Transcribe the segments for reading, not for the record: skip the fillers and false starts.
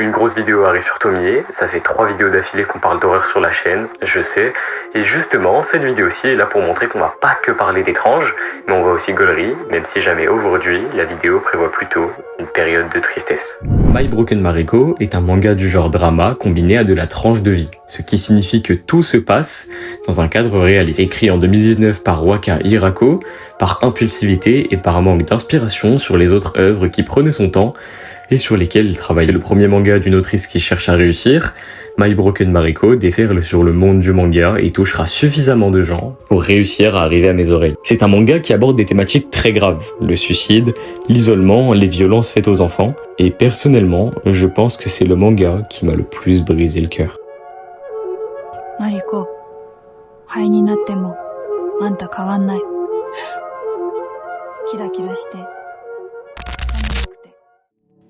Une grosse vidéo arrive sur Tomie, ça fait 3 vidéos d'affilée qu'on parle d'horreur sur la chaîne, je sais. Et justement, cette vidéo-ci est là pour montrer qu'on va pas que parler d'étranges, mais on va aussi gaulerie, même si jamais aujourd'hui, la vidéo prévoit plutôt une période de tristesse. My Broken Mariko est un manga du genre drama combiné à de la tranche de vie, ce qui signifie que tout se passe dans un cadre réaliste. Écrit en 2019 par Waka Hirako, par impulsivité et par manque d'inspiration sur les autres œuvres qui prenaient son temps et sur lesquelles il travaille. C'est le premier manga d'une autrice qui cherche à réussir. My Broken Mariko déferle sur le monde du manga et touchera suffisamment de gens pour réussir à arriver à mes oreilles. C'est un manga qui aborde des thématiques très graves, le suicide, l'isolement, les violences faites aux enfants, et personnellement, je pense que c'est le manga qui m'a le plus brisé le cœur. Mariko, 灰になってもあんた変わんない。キラキラして。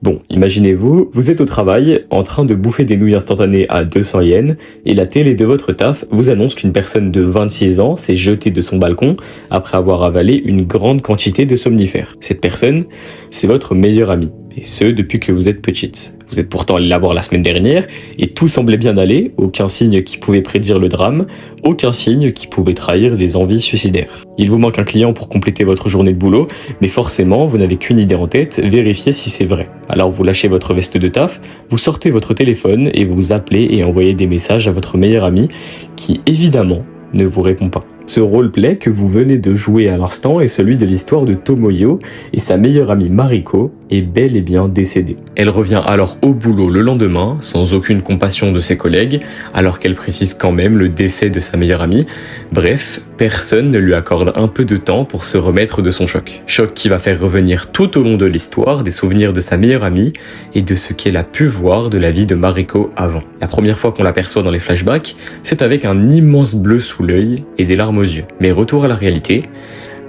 Bon, imaginez-vous, vous êtes au travail, en train de bouffer des nouilles instantanées à 200 yens, et la télé de votre taf vous annonce qu'une personne de 26 ans s'est jetée de son balcon après avoir avalé une grande quantité de somnifères. Cette personne, c'est votre meilleure amie, et ce depuis que vous êtes petite. Vous êtes pourtant allé la voir la semaine dernière, et tout semblait bien aller, aucun signe qui pouvait prédire le drame, aucun signe qui pouvait trahir des envies suicidaires. Il vous manque un client pour compléter votre journée de boulot, mais forcément, vous n'avez qu'une idée en tête, vérifiez si c'est vrai. Alors vous lâchez votre veste de taf, vous sortez votre téléphone et vous appelez et envoyez des messages à votre meilleur ami, qui évidemment ne vous répond pas. Ce roleplay que vous venez de jouer à l'instant est celui de l'histoire de Tomoyo et sa meilleure amie Mariko est bel et bien décédée. Elle revient alors au boulot le lendemain, sans aucune compassion de ses collègues, alors qu'elle précise quand même le décès de sa meilleure amie. Bref, personne ne lui accorde un peu de temps pour se remettre de son choc. Choc qui va faire revenir tout au long de l'histoire des souvenirs de sa meilleure amie et de ce qu'elle a pu voir de la vie de Mariko avant. La première fois qu'on l'aperçoit dans les flashbacks, c'est avec un immense bleu sous l'œil et des larmes aux yeux. Mais retour à la réalité,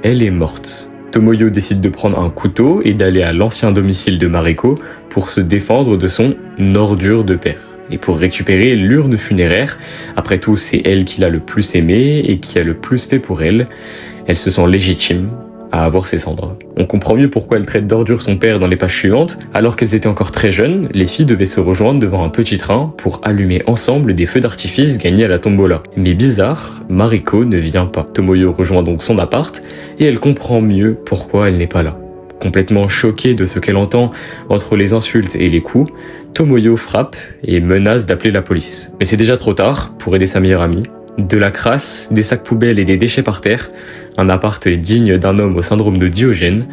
elle est morte. Tomoyo décide de prendre un couteau et d'aller à l'ancien domicile de Mariko pour se défendre de son ordure de père. Et pour récupérer l'urne funéraire, après tout c'est elle qui l'a le plus aimé et qui a le plus fait pour elle, elle se sent légitime à avoir ses cendres. On comprend mieux pourquoi elle traite d'ordure son père dans les pages suivantes. Alors qu'elles étaient encore très jeunes, les filles devaient se rejoindre devant un petit train pour allumer ensemble des feux d'artifice gagnés à la tombola. Mais bizarre, Mariko ne vient pas. Tomoyo rejoint donc son appart et elle comprend mieux pourquoi elle n'est pas là. Complètement choquée de ce qu'elle entend entre les insultes et les coups, Tomoyo frappe et menace d'appeler la police. Mais c'est déjà trop tard pour aider sa meilleure amie. De la crasse, des sacs poubelles et des déchets par terre, un appart digne d'un homme au syndrome de Diogène,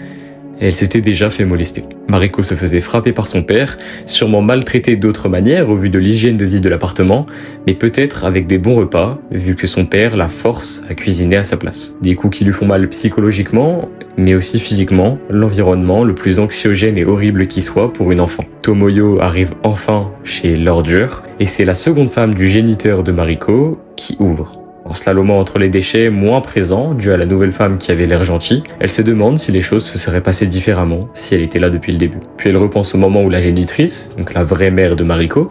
elle s'était déjà fait molester. Mariko se faisait frapper par son père, sûrement maltraitée d'autres manières au vu de l'hygiène de vie de l'appartement, mais peut-être avec des bons repas, vu que son père la force à cuisiner à sa place. Des coups qui lui font mal psychologiquement, mais aussi physiquement, l'environnement le plus anxiogène et horrible qui soit pour une enfant. Tomoyo arrive enfin chez l'ordure, et c'est la seconde femme du géniteur de Mariko qui ouvre. En slalomant entre les déchets moins présents, dû à la nouvelle femme qui avait l'air gentille, elle se demande si les choses se seraient passées différemment si elle était là depuis le début. Puis elle repense au moment où la génitrice, donc la vraie mère de Mariko,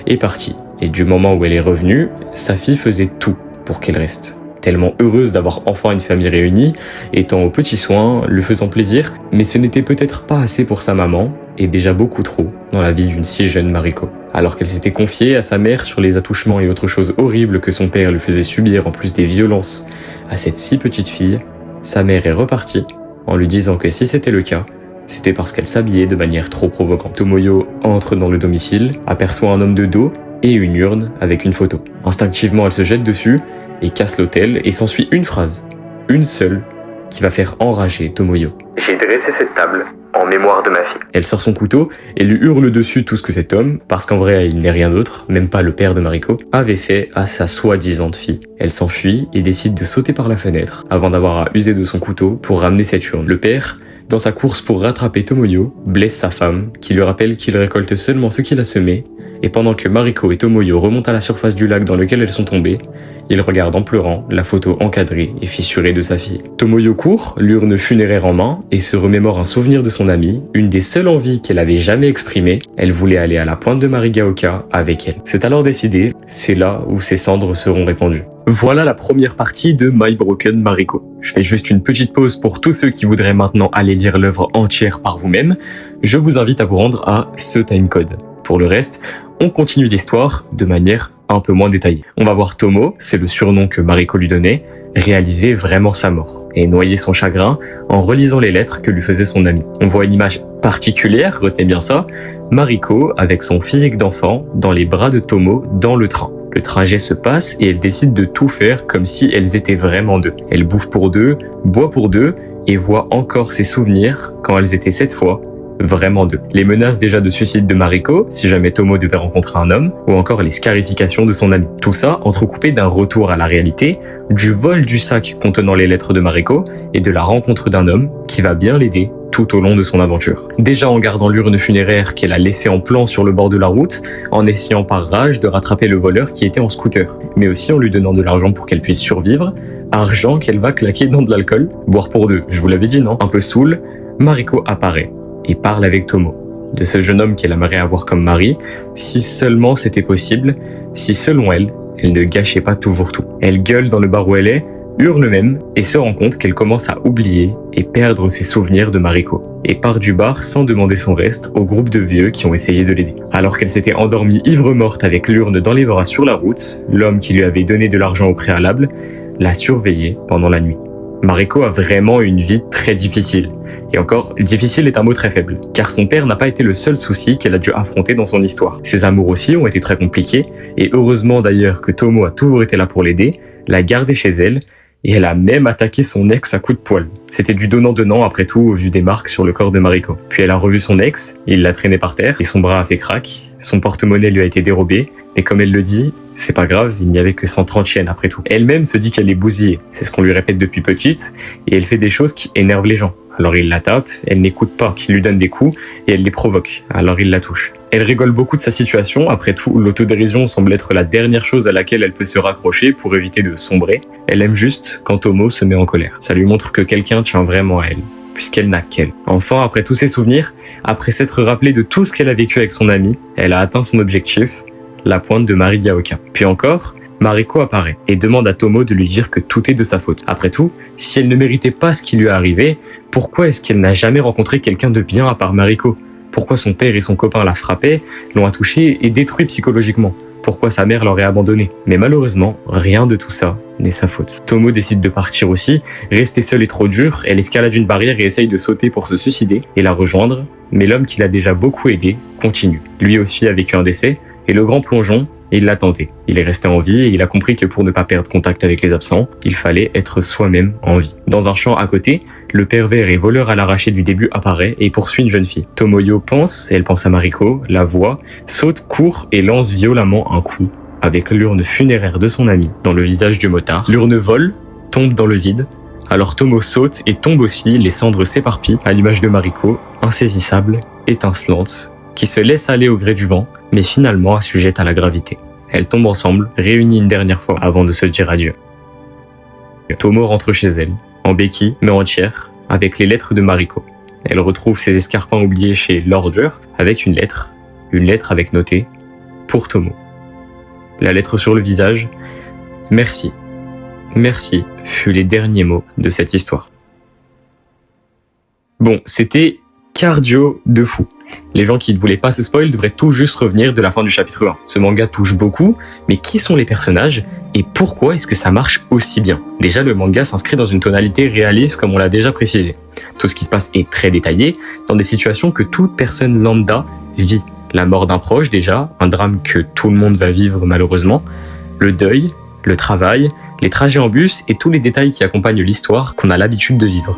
est partie. Et du moment où elle est revenue, sa fille faisait tout pour qu'elle reste. Tellement heureuse d'avoir enfin une famille réunie, étant aux petits soins, lui faisant plaisir, mais ce n'était peut-être pas assez pour sa maman, et déjà beaucoup trop dans la vie d'une si jeune Mariko. Alors qu'elle s'était confiée à sa mère sur les attouchements et autres choses horribles que son père lui faisait subir en plus des violences à cette si petite fille, sa mère est repartie en lui disant que si c'était le cas, c'était parce qu'elle s'habillait de manière trop provocante. Tomoyo entre dans le domicile, aperçoit un homme de dos et une urne avec une photo. Instinctivement, elle se jette dessus et casse l'hôtel et s'ensuit une phrase, une seule, qui va faire enrager Tomoyo. J'ai dressé cette table en mémoire de ma fille. Elle sort son couteau et lui hurle dessus tout ce que cet homme, parce qu'en vrai il n'est rien d'autre, même pas le père de Mariko, avait fait à sa soi-disant fille. Elle s'enfuit et décide de sauter par la fenêtre avant d'avoir à user de son couteau pour ramener cette urne. Le père, dans sa course pour rattraper Tomoyo, blesse sa femme, qui lui rappelle qu'il récolte seulement ce qu'il a semé, et pendant que Mariko et Tomoyo remontent à la surface du lac dans lequel elles sont tombées, il regarde en pleurant la photo encadrée et fissurée de sa fille. Tomoyo court, l'urne funéraire en main, et se remémore un souvenir de son amie, une des seules envies qu'elle avait jamais exprimées. Elle voulait aller à la pointe de Marigaoka avec elle. C'est alors décidé, c'est là où ses cendres seront répandues. Voilà la première partie de My Broken Mariko. Je fais juste une petite pause pour tous ceux qui voudraient maintenant aller lire l'œuvre entière par vous-même. Je vous invite à vous rendre à ce timecode. Pour le reste, on continue l'histoire de manière un peu moins détaillée. On va voir Tomo, c'est le surnom que Mariko lui donnait, réaliser vraiment sa mort et noyer son chagrin en relisant les lettres que lui faisait son ami. On voit une image particulière, retenez bien ça, Mariko avec son physique d'enfant dans les bras de Tomo dans le train. Le trajet se passe et elle décide de tout faire comme si elles étaient vraiment deux. Elle bouffe pour deux, boit pour deux et voit encore ses souvenirs quand elles étaient cette fois vraiment deux. Les menaces déjà de suicide de Mariko, si jamais Tomo devait rencontrer un homme, ou encore les scarifications de son ami. Tout ça entrecoupé d'un retour à la réalité, du vol du sac contenant les lettres de Mariko et de la rencontre d'un homme qui va bien l'aider tout au long de son aventure. Déjà en gardant l'urne funéraire qu'elle a laissée en plan sur le bord de la route, en essayant par rage de rattraper le voleur qui était en scooter, mais aussi en lui donnant de l'argent pour qu'elle puisse survivre, argent qu'elle va claquer dans de l'alcool, boire pour deux, je vous l'avais dit non. Un peu saoul, Mariko apparaît et parle avec Tomo, de ce jeune homme qu'elle aimerait avoir comme mari, si seulement c'était possible, si selon elle, elle ne gâchait pas toujours tout. Elle gueule dans le bar où elle est, hurle même et se rend compte qu'elle commence à oublier et perdre ses souvenirs de Mariko, et part du bar sans demander son reste au groupe de vieux qui ont essayé de l'aider. Alors qu'elle s'était endormie ivre-morte avec l'urne dans les bras sur la route, l'homme qui lui avait donné de l'argent au préalable l'a surveillée pendant la nuit. Mariko a vraiment une vie très difficile. Et encore, difficile est un mot très faible, car son père n'a pas été le seul souci qu'elle a dû affronter dans son histoire. Ses amours aussi ont été très compliqués, et heureusement d'ailleurs que Tomo a toujours été là pour l'aider, l'a gardé chez elle, et elle a même attaqué son ex à coups de poing. C'était du donnant-donnant après tout au vu des marques sur le corps de Mariko. Puis elle a revu son ex, il l'a traîné par terre, et son bras a fait crack, son porte-monnaie lui a été dérobé, et comme elle le dit, c'est pas grave, il n'y avait que 130 yens après tout. Elle-même se dit qu'elle est bousillée, c'est ce qu'on lui répète depuis petite, et elle fait des choses qui énervent les gens. Alors il la tape, elle n'écoute pas qu'il lui donne des coups, et elle les provoque, alors il la touche. Elle rigole beaucoup de sa situation, après tout, l'autodérision semble être la dernière chose à laquelle elle peut se raccrocher pour éviter de sombrer. Elle aime juste quand Tomo se met en colère. Ça lui montre que quelqu'un tient vraiment à elle, puisqu'elle n'a qu'elle. Enfin, après tous ses souvenirs, après s'être rappelé de tout ce qu'elle a vécu avec son ami, elle a atteint son objectif, la pointe de Marigaoka. Puis encore, Mariko apparaît et demande à Tomo de lui dire que tout est de sa faute. Après tout, si elle ne méritait pas ce qui lui est arrivé, pourquoi est-ce qu'elle n'a jamais rencontré quelqu'un de bien à part Mariko ? Pourquoi son père et son copain la frappaient, l'ont touchée et détruit psychologiquement ? Pourquoi sa mère l'aurait abandonnée ? Mais malheureusement, rien de tout ça n'est sa faute. Tomo décide de partir aussi, rester seule est trop dur, elle escalade une barrière et essaye de sauter pour se suicider et la rejoindre, mais l'homme qui l'a déjà beaucoup aidé continue. Lui aussi a vécu un décès, et le grand plongeon, il l'a tenté. Il est resté en vie et il a compris que pour ne pas perdre contact avec les absents, il fallait être soi-même en vie. Dans un champ à côté, le pervers et voleur à l'arraché du début apparaît et poursuit une jeune fille. Tomoyo pense, elle pense à Mariko, la voit, saute, court et lance violemment un coup avec l'urne funéraire de son ami dans le visage du motard. L'urne vole, tombe dans le vide, alors Tomo saute et tombe aussi, les cendres s'éparpillent à l'image de Mariko, insaisissable, étincelante, qui se laisse aller au gré du vent, mais finalement assujette à la gravité. Elles tombent ensemble, réunies une dernière fois avant de se dire adieu. Tomo rentre chez elle, en béquille, mais entière, avec les lettres de Mariko. Elle retrouve ses escarpins oubliés chez l'ordure, avec une lettre avec noté « Pour Tomo ». La lettre sur le visage « Merci ». Merci fut les derniers mots de cette histoire. Bon, c'était cardio de fou. Les gens qui ne voulaient pas se spoil devraient tout juste revenir de la fin du chapitre 1. Ce manga touche beaucoup, mais qui sont les personnages et pourquoi est-ce que ça marche aussi bien ? Déjà, le manga s'inscrit dans une tonalité réaliste comme on l'a déjà précisé. Tout ce qui se passe est très détaillé, dans des situations que toute personne lambda vit. La mort d'un proche déjà, un drame que tout le monde va vivre malheureusement, le deuil, le travail, les trajets en bus et tous les détails qui accompagnent l'histoire qu'on a l'habitude de vivre.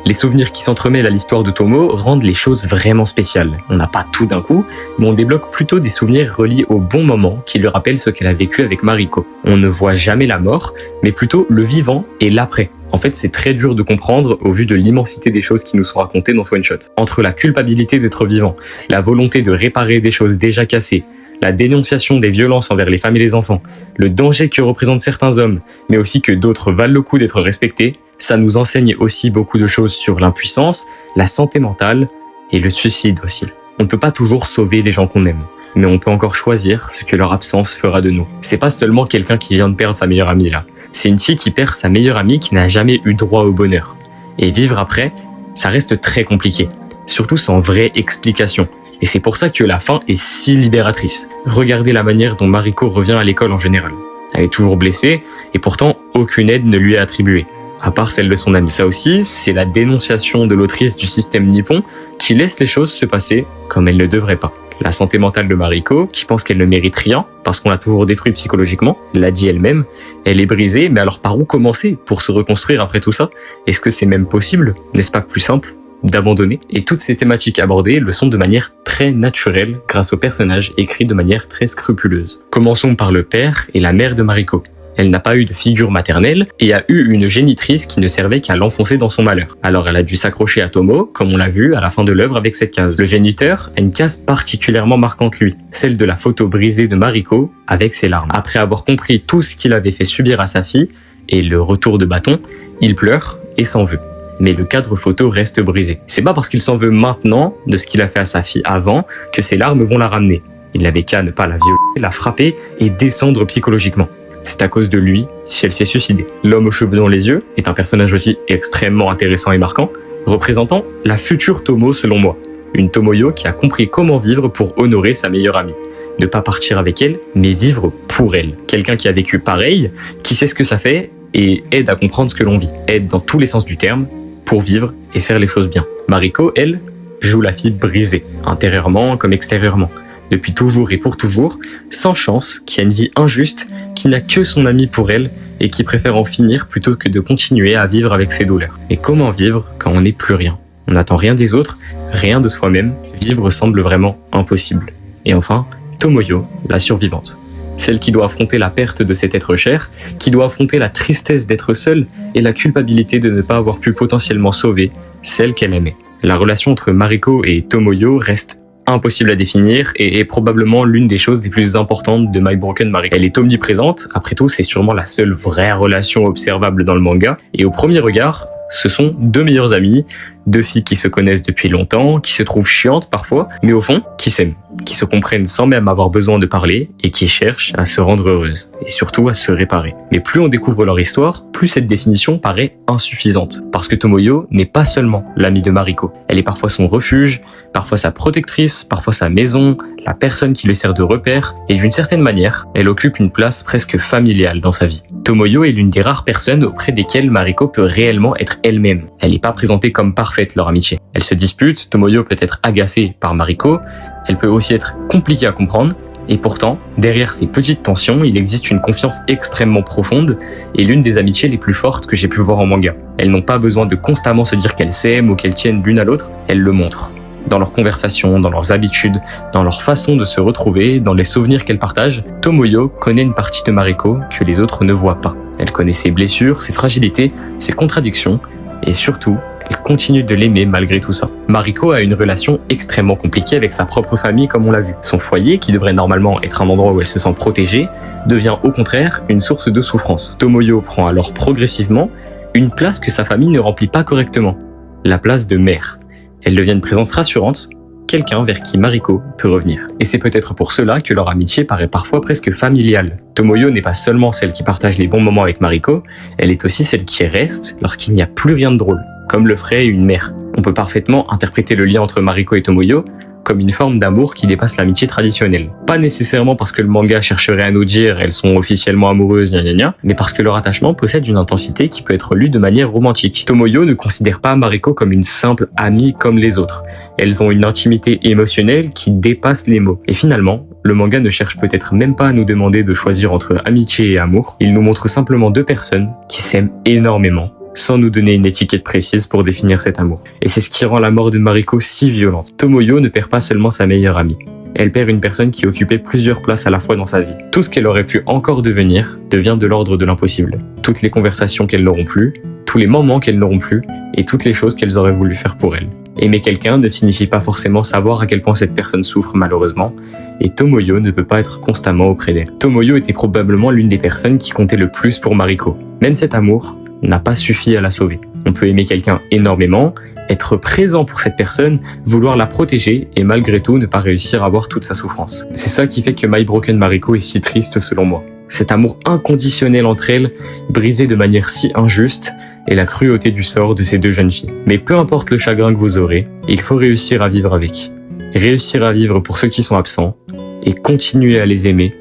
Les souvenirs qui s'entremêlent à l'histoire de Tomo rendent les choses vraiment spéciales. On n'a pas tout d'un coup, mais on débloque plutôt des souvenirs reliés au bon moment qui lui rappellent ce qu'elle a vécu avec Mariko. On ne voit jamais la mort, mais plutôt le vivant et l'après. En fait, c'est très dur de comprendre au vu de l'immensité des choses qui nous sont racontées dans ce one-shot. Entre la culpabilité d'être vivant, la volonté de réparer des choses déjà cassées, la dénonciation des violences envers les femmes et les enfants, le danger que représentent certains hommes, mais aussi que d'autres valent le coup d'être respectés, ça nous enseigne aussi beaucoup de choses sur l'impuissance, la santé mentale et le suicide aussi. On ne peut pas toujours sauver les gens qu'on aime, mais on peut encore choisir ce que leur absence fera de nous. C'est pas seulement quelqu'un qui vient de perdre sa meilleure amie là. C'est une fille qui perd sa meilleure amie qui n'a jamais eu droit au bonheur. Et vivre après, ça reste très compliqué. surtout sans vraie explication. Et c'est pour ça que la fin est si libératrice. Regardez la manière dont Mariko revient à l'école en général. Elle est toujours blessée, et pourtant aucune aide ne lui est attribuée, à part celle de son ami. Ça aussi, c'est la dénonciation de l'autrice du système nippon qui laisse les choses se passer comme elles ne devraient pas. La santé mentale de Mariko, qui pense qu'elle ne mérite rien parce qu'on l'a toujours détruit psychologiquement, l'a dit elle-même, elle est brisée, mais alors par où commencer pour se reconstruire après tout ça? Est-ce que c'est même possible? N'est-ce pas plus simple d'abandonner? Et toutes ces thématiques abordées le sont de manière très naturelle grâce aux personnages écrits de manière très scrupuleuse. Commençons par le père et la mère de Mariko. Elle n'a pas eu de figure maternelle et a eu une génitrice qui ne servait qu'à l'enfoncer dans son malheur. Alors elle a dû s'accrocher à Tomo, comme on l'a vu à la fin de l'œuvre avec cette case. Le géniteur a une case particulièrement marquante lui, celle de la photo brisée de Mariko avec ses larmes. Après avoir compris tout ce qu'il avait fait subir à sa fille et le retour de bâton, il pleure et s'en veut. Mais le cadre photo reste brisé. C'est pas parce qu'il s'en veut maintenant de ce qu'il a fait à sa fille avant que ses larmes vont la ramener. Il n'avait qu'à ne pas la violer, la frapper et descendre psychologiquement. C'est à cause de lui si elle s'est suicidée. L'homme aux cheveux dans les yeux est un personnage aussi extrêmement intéressant et marquant, représentant la future Tomo selon moi. Une Tomoyo qui a compris comment vivre pour honorer sa meilleure amie. Ne pas partir avec elle, mais vivre pour elle. Quelqu'un qui a vécu pareil, qui sait ce que ça fait et aide à comprendre ce que l'on vit. Aide dans tous les sens du terme pour vivre et faire les choses bien. Mariko, elle, joue la fille brisée, intérieurement comme extérieurement. Depuis toujours et pour toujours, sans chance, qui a une vie injuste, qui n'a que son ami pour elle et qui préfère en finir plutôt que de continuer à vivre avec ses douleurs. Mais comment vivre quand on n'est plus rien? On n'attend rien des autres, rien de soi-même, vivre semble vraiment impossible. Et enfin, Tomoyo, la survivante. Celle qui doit affronter la perte de cet être cher, qui doit affronter la tristesse d'être seule et la culpabilité de ne pas avoir pu potentiellement sauver celle qu'elle aimait. La relation entre Mariko et Tomoyo reste impossible à définir et est probablement l'une des choses les plus importantes de My Broken Mariko. Elle est omniprésente, après tout c'est sûrement la seule vraie relation observable dans le manga, et au premier regard, ce sont deux meilleures amies, deux filles qui se connaissent depuis longtemps, qui se trouvent chiantes parfois, mais au fond, qui s'aiment, qui se comprennent sans même avoir besoin de parler et qui cherchent à se rendre heureuses, et surtout à se réparer. Mais plus on découvre leur histoire, plus cette définition paraît insuffisante, parce que Tomoyo n'est pas seulement l'amie de Mariko, elle est parfois son refuge, parfois sa protectrice, parfois sa maison, la personne qui lui sert de repère, et d'une certaine manière, elle occupe une place presque familiale dans sa vie. Tomoyo est l'une des rares personnes auprès desquelles Mariko peut réellement être elle-même. Elle n'est pas présentée comme parfaite, leur amitié. Elle se dispute, Tomoyo peut être agacée par Mariko, elle peut aussi être compliquée à comprendre, et pourtant, derrière ces petites tensions, il existe une confiance extrêmement profonde et l'une des amitiés les plus fortes que j'ai pu voir en manga. Elles n'ont pas besoin de constamment se dire qu'elles s'aiment ou qu'elles tiennent l'une à l'autre, elles le montrent. Dans leurs conversations, dans leurs habitudes, dans leur façon de se retrouver, dans les souvenirs qu'elles partagent, Tomoyo connaît une partie de Mariko que les autres ne voient pas. Elle connaît ses blessures, ses fragilités, ses contradictions, et surtout, elle continue de l'aimer malgré tout ça. Mariko a une relation extrêmement compliquée avec sa propre famille comme on l'a vu. Son foyer, qui devrait normalement être un endroit où elle se sent protégée, devient au contraire une source de souffrance. Tomoyo prend alors progressivement une place que sa famille ne remplit pas correctement, la place de mère. Elle devient une présence rassurante, quelqu'un vers qui Mariko peut revenir. Et c'est peut-être pour cela que leur amitié paraît parfois presque familiale. Tomoyo n'est pas seulement celle qui partage les bons moments avec Mariko, elle est aussi celle qui reste lorsqu'il n'y a plus rien de drôle, comme le ferait une mère. On peut parfaitement interpréter le lien entre Mariko et Tomoyo comme une forme d'amour qui dépasse l'amitié traditionnelle. Pas nécessairement parce que le manga chercherait à nous dire elles sont officiellement amoureuses, mais parce que leur attachement possède une intensité qui peut être lue de manière romantique. Tomoyo ne considère pas Mariko comme une simple amie comme les autres. Elles ont une intimité émotionnelle qui dépasse les mots. Et finalement, le manga ne cherche peut-être même pas à nous demander de choisir entre amitié et amour. Il nous montre simplement deux personnes qui s'aiment énormément, sans nous donner une étiquette précise pour définir cet amour. Et c'est ce qui rend la mort de Mariko si violente. Tomoyo ne perd pas seulement sa meilleure amie. Elle perd une personne qui occupait plusieurs places à la fois dans sa vie. Tout ce qu'elle aurait pu encore devenir devient de l'ordre de l'impossible. Toutes les conversations qu'elles n'auront plus, tous les moments qu'elles n'auront plus, et toutes les choses qu'elles auraient voulu faire pour elle. Aimer quelqu'un ne signifie pas forcément savoir à quel point cette personne souffre malheureusement, et Tomoyo ne peut pas être constamment auprès d'elle. Tomoyo était probablement l'une des personnes qui comptait le plus pour Mariko. Même cet amour n'a pas suffi à la sauver. On peut aimer quelqu'un énormément, être présent pour cette personne, vouloir la protéger et malgré tout ne pas réussir à voir toute sa souffrance. C'est ça qui fait que My Broken Mariko est si triste selon moi. Cet amour inconditionnel entre elles, brisé de manière si injuste, et la cruauté du sort de ces deux jeunes filles. Mais peu importe le chagrin que vous aurez, il faut réussir à vivre avec. Réussir à vivre pour ceux qui sont absents et continuer à les aimer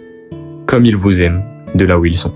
comme ils vous aiment de là où ils sont.